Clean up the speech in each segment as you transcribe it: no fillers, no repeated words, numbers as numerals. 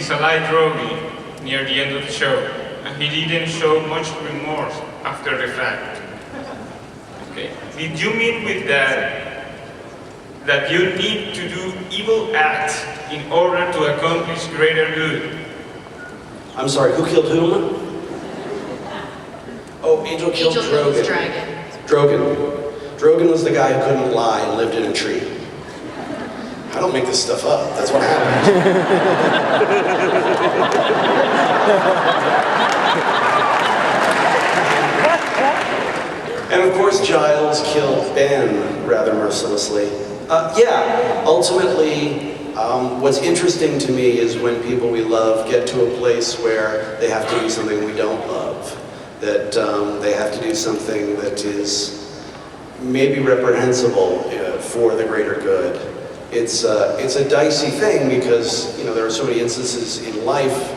is a light drogy near the end of the show, and he didn't show much remorse after the fact. Okay. Did you mean with that you need to do evil acts in order to accomplish greater good? I'm sorry, who killed whom? Oh, Angel killed Drogon. Drogon was the guy who couldn't lie and lived in a tree. I don't make this stuff up, that's what happened. And of course Giles killed Ben rather mercilessly. Ultimately, what's interesting to me is when people we love get to a place where they have to do something we don't love. That they have to do something that is maybe reprehensible for the greater good. It's a dicey thing because there are so many instances in life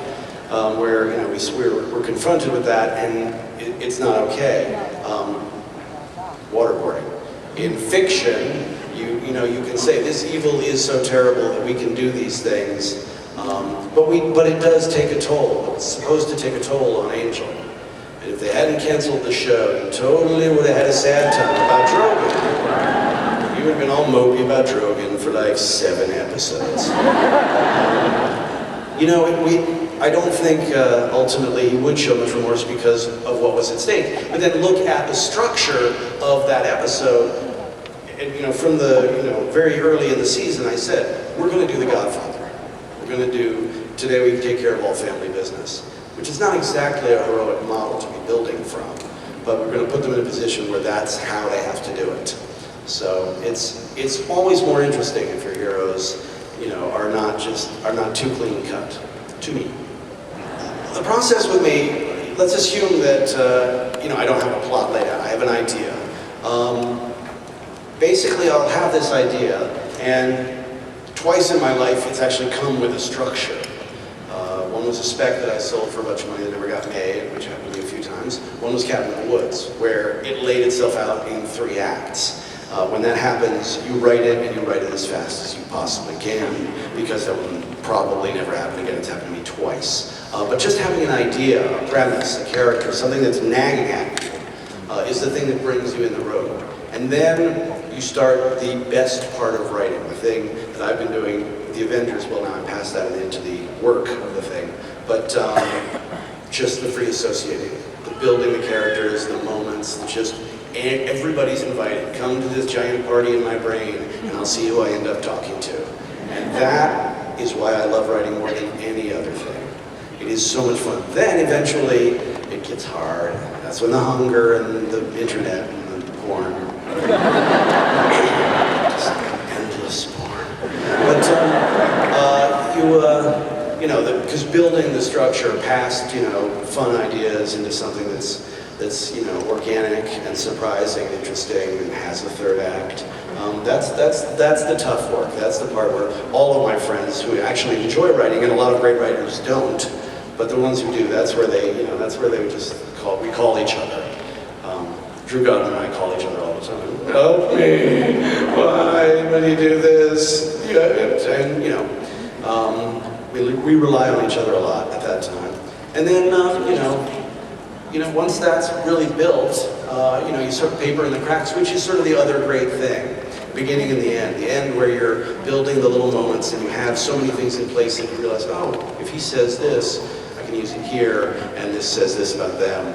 where we're confronted with that and it's not okay. Waterboarding. In fiction, you can say this evil is so terrible that we can do these things, but it does take a toll. It's supposed to take a toll on Angel. And if they hadn't canceled the show, you totally would have had a sad time about Drogon. You would have been all mopey about Drogon for like 7 episodes. I don't think ultimately he would show much remorse because of what was at stake. But then look at the structure of that episode. And from the very early in the season, I said we're going to do The Godfather. We're going to do Today We Take Care of All Family Business, which is not exactly a heroic model to be building from, but we're going to put them in a position where that's how they have to do it. So it's always more interesting if your heroes, are not too clean cut. To me, the process with me, let's assume that I don't have a plot laid out. I have an idea. Basically, I'll have this idea, and twice in my life, it's actually come with a structure. One was a spec that I sold for a bunch of money that never got made, which happened to me a few times. One was Cabin in the Woods, where it laid itself out in 3 acts. When that happens, you write it, and you write it as fast as you possibly can, because that will probably never happen again. It's happened to me twice. But just having an idea, a premise, a character, something that's nagging at you, is the thing that brings you in the road. And then you start the best part of writing, the thing that I've been doing with the Avengers. Well, now I'm past that and into the work of the thing. But just the free associating, the building the characters, the moments, and everybody's invited. Come to this giant party in my brain, and I'll see who I end up talking to. And that is why I love writing more than any other thing. It is so much fun. Then eventually, it gets hard. That's when the hunger and the internet and the porn. Just endless porn. But because building the structure past fun ideas into something that's organic and surprising and interesting and has a 3rd act. That's the tough work. That's the part where all of my friends who actually enjoy writing, and a lot of great writers don't, but the ones who do, that's where they we call each other. Drew Goddard and I call each other all the time. Help me! Why do you do this? And we rely on each other a lot at that time. And then once that's really built, you sort of paper in the cracks, which is sort of the other great thing. Beginning and the end where you're building the little moments and you have so many things in place that you realize, oh, if he says this, I can use it here, and this says this about them.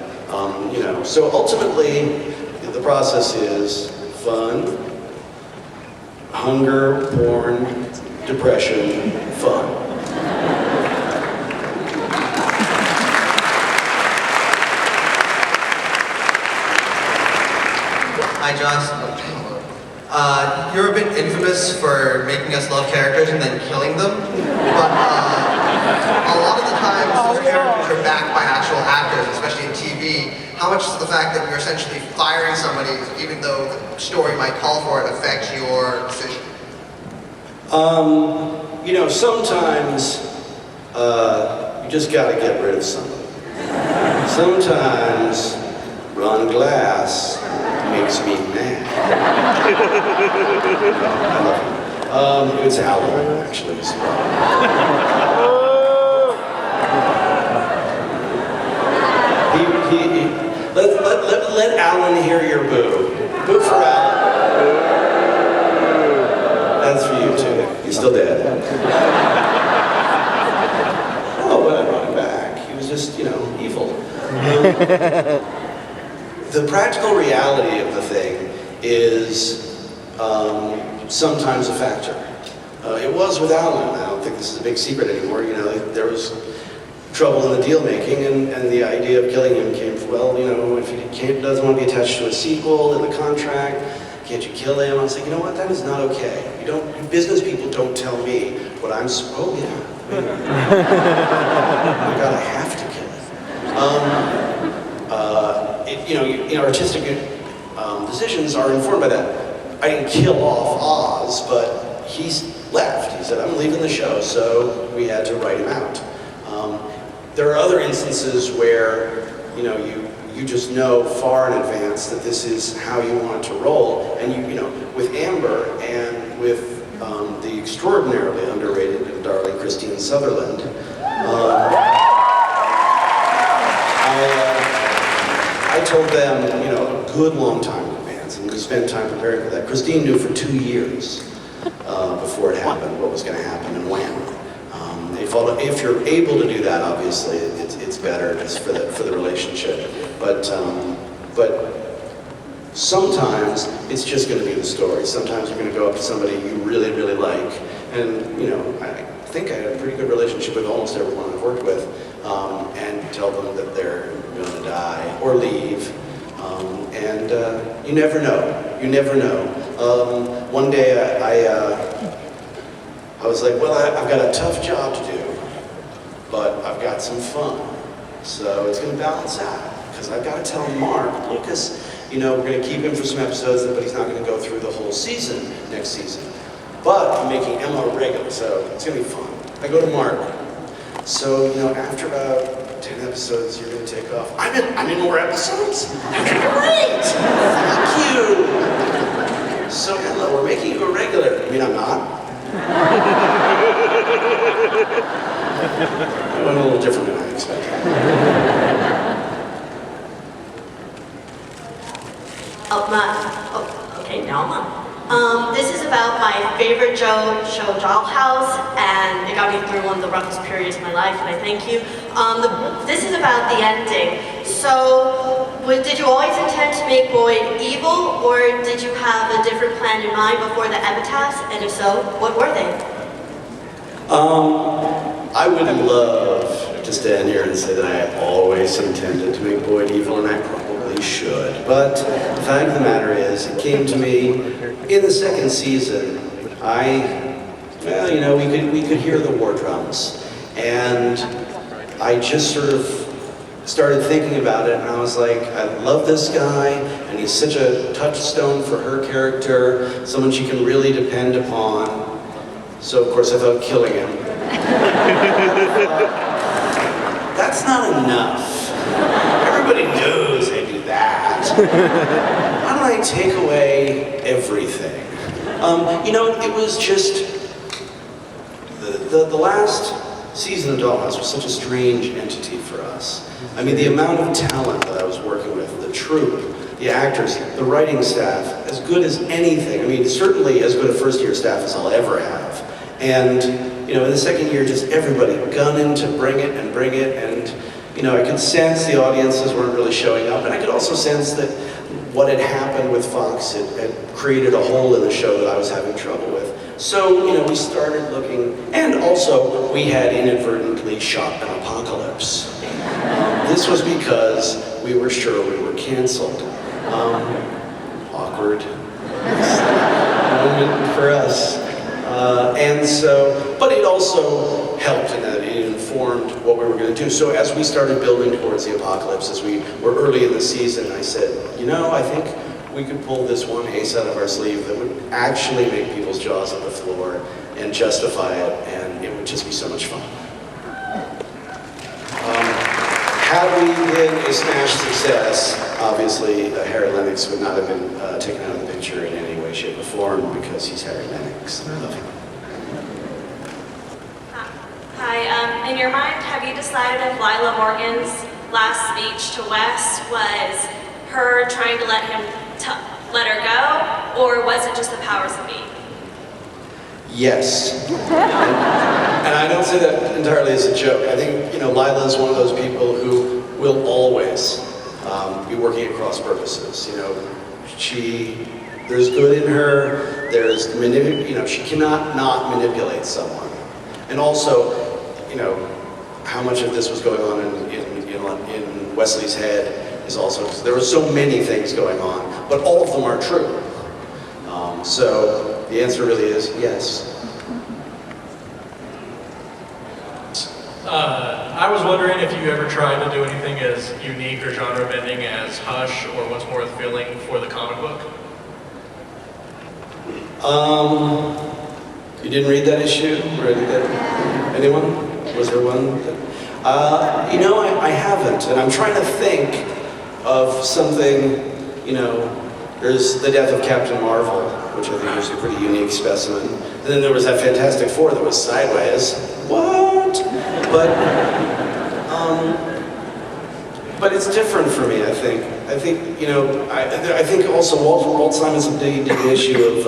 So ultimately, the process is fun, hunger, porn, depression, fun. Hi, Joss. You're a bit infamous for making us love characters and then killing them, but a lot of the times those characters are backed by actual actors, especially in TV. How much does the fact that you're essentially firing somebody, even though the story might call for it, affect your decision? Sometimes you just gotta get rid of somebody. Sometimes Ron Glass makes me mad. I love him. It's Alan, actually. Alan, hear your boo. Boo for Alan. That's for you too. He's still dead. Oh, but I brought him back. He was just, evil. The practical reality of the thing is sometimes a factor. It was with Alan. I don't think this is a big secret anymore. There was trouble in the deal making, and the idea of killing him came from, if he doesn't want to be attached to a sequel in the contract, can't you kill him? I was like, you know what, that is not okay. You business people don't tell me what I'm, oh yeah. Oh my God, I have to kill him. Artistic decisions are informed by that. I didn't kill off Oz, but he's left. He said, I'm leaving the show, so we had to write him out. There are other instances where, you just know far in advance that this is how you want it to roll. And with Amber and with the extraordinarily underrated and darling Christine Sutherland, I told them, a good long time in advance, and we spent time preparing for that. Christine knew for 2 years before it happened what was going to happen and when. If you're able to do that, obviously, it's better just for the relationship. But sometimes it's just going to be the story. Sometimes you're going to go up to somebody you really, really like, and I think I had a pretty good relationship with almost everyone I've worked with, and tell them that they're going to die or leave, and you never know. You never know. One day I was like, well, I've got a tough job to do, but I've got some fun. So it's going to balance out, because I've got to tell Mark, Lucas, we're going to keep him for some episodes, but he's not going to go through the whole season next season. But I'm making Emma a regular, so it's going to be fun. I go to Mark. So, after about 10 episodes, you're going to take off. I'm in more episodes? Great! Thank you! So, Emma, we're making you a regular. I mean, I'm not. It went a little different than I expected. Okay, now I'm on. This is about my favorite show, Dollhouse, and it got me through one of the roughest periods of my life, and I thank you. This is about the ending. So, did you always intend to make Boyd evil, or did you have a different plan in mind before the epitaphs? And if so, what were they? I would love to stand here and say that I always intended to make Boyd evil, and I probably should. But the fact of the matter is, it came to me in the second season. We could hear the war drums, and I just sort of started thinking about it, and I was like, I love this guy, and he's such a touchstone for her character, someone she can really depend upon. So of course I thought killing him. That's not enough. Everybody knows I do that. How do I take away everything? It was just the last season of Dollhouse was such a strange entity for us. I mean, the amount of talent that I was working with, the troupe, the actors, the writing staff, as good as anything. I mean, certainly as good a first-year staff as I'll ever have. And, in the second year, just everybody gunning to bring it, and, I could sense the audiences weren't really showing up, and I could also sense that what had happened with Fox had created a hole in the show that I was having trouble with. So, we started looking, and also we had inadvertently shot an apocalypse. This was because we were sure we were canceled. Awkward moment for us. But it also helped in that it informed what we were going to do. So as we started building towards the apocalypse, as we were early in the season, I said, I think we could pull this one ace out of our sleeve that would actually make people's jaws on the floor and justify it, and it would just be so much fun. Had we been a smash success, obviously Harry Lennox would not have been taken out of the picture in any way, shape, or form, because he's Harry Lennox. I love him. Hi, in your mind, have you decided if Lila Morgan's last speech to Wes was her trying to let her go, or was it just the powers that be? Yes. And I don't say that entirely as a joke. I think, Lila is one of those people who will always be working at cross purposes. There's good in her, she cannot not manipulate someone. And also, how much of this was going on in Wesley's head is also, there were so many things going on, but all of them are true. So the answer really is yes. I was wondering if you ever tried to do anything as unique or genre bending as Hush or What's More With Feeling for the comic book? You didn't read that issue? Anyone? Was there one? I haven't, and I'm trying to think of something, there's the death of Captain Marvel, which I think was a pretty unique specimen. And then there was that Fantastic Four that was sideways. What? But it's different for me, I think. I think also Walt Simonson did an issue of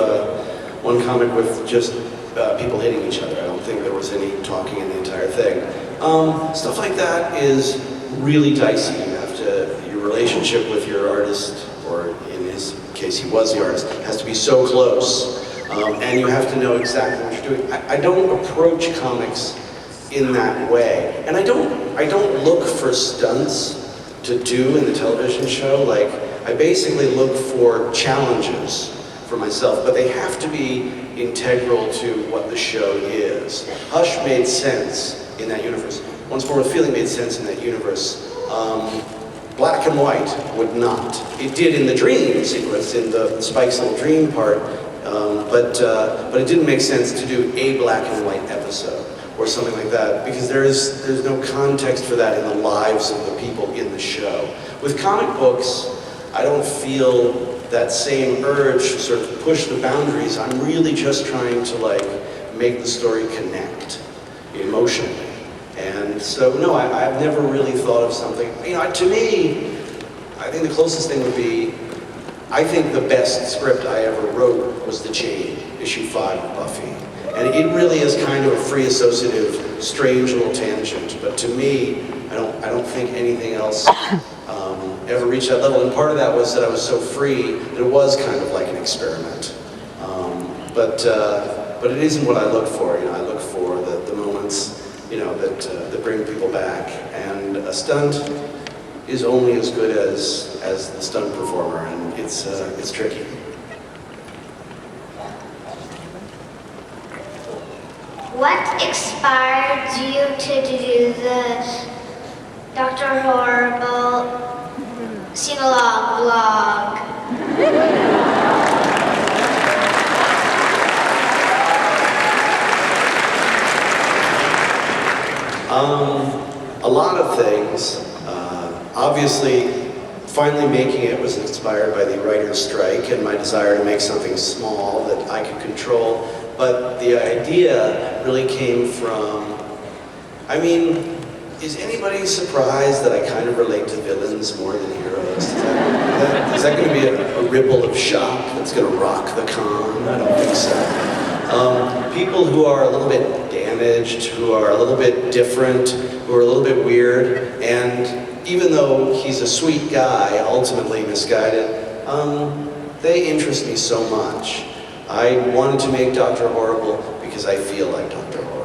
one comic with just people hitting each other. I don't think there was any talking in the entire thing. Stuff like that is really dicey. Your relationship with your artist, or in his case, he was the artist, has to be so close. And you have to know exactly what you're doing. I don't approach comics in that way. And I don't look for stunts to do in the television show. Like, I basically look for challenges for myself, but they have to be integral to what the show is. Hush made sense in that universe. Once More With Feeling made sense in that universe. Black and White would not. It did in the dream sequence, in the Spike's little dream part, but it didn't make sense to do a black and white episode or something like that, because there's no context for that in the lives of the people in the show. With comic books, I don't feel that same urge to sort of push the boundaries. I'm really just trying to make the story connect emotionally. And so, no, I've never really thought of something, to me, I think the closest thing would be, I think the best script I ever wrote was The Chain, issue 5 of Buffy. And it really is kind of a free associative, strange little tangent, but to me, I don't think anything else ever reached that level. And part of that was that I was so free that it was kind of like an experiment. But it isn't what I look for. I look for the moments, that bring people back. And a stunt is only as good as the stunt performer, and it's tricky. What inspired you to do the Dr. Horrible sing-along vlog? A lot of things. Obviously, finally making it was inspired by the writer's strike and my desire to make something small that I could control. But the idea really came from, is anybody surprised that I kind of relate to villains more than heroes? Is that going to be a ripple of shock that's going to rock the con? I don't think so. People who are a little bit damaged, who are a little bit different, who are a little bit weird, and even though he's a sweet guy, ultimately misguided, they interest me so much. I wanted to make Dr. Horrible because I feel like Dr. Horrible.